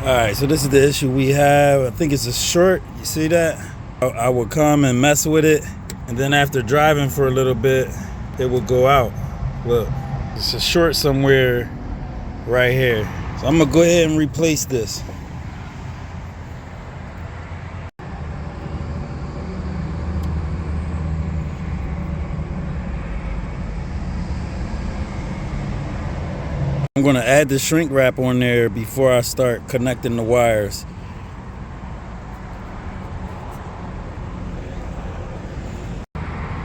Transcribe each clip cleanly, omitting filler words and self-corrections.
Alright, so this is the issue we have. I think it's a short. You see that? I would come and mess with it, and then after driving for a little bit, it will go out. Look, it's a short somewhere right here. So I'm gonna go ahead and replace this. I'm gonna add the shrink wrap on there before I start connecting the wires.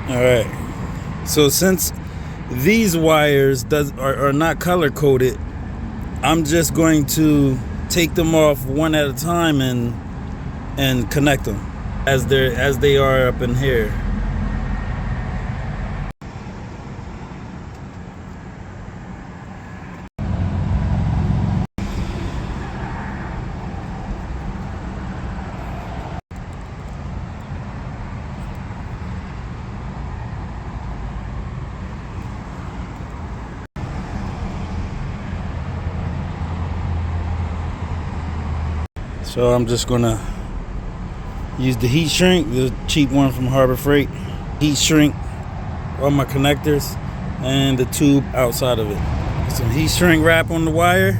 All right, so since these wires are not color coded, I'm just going to take them off one at a time and connect them as they are up in here. So I'm just gonna use the heat shrink, the cheap one from Harbor Freight. Heat shrink all my connectors and the tube outside of it. Some heat shrink wrap on the wire.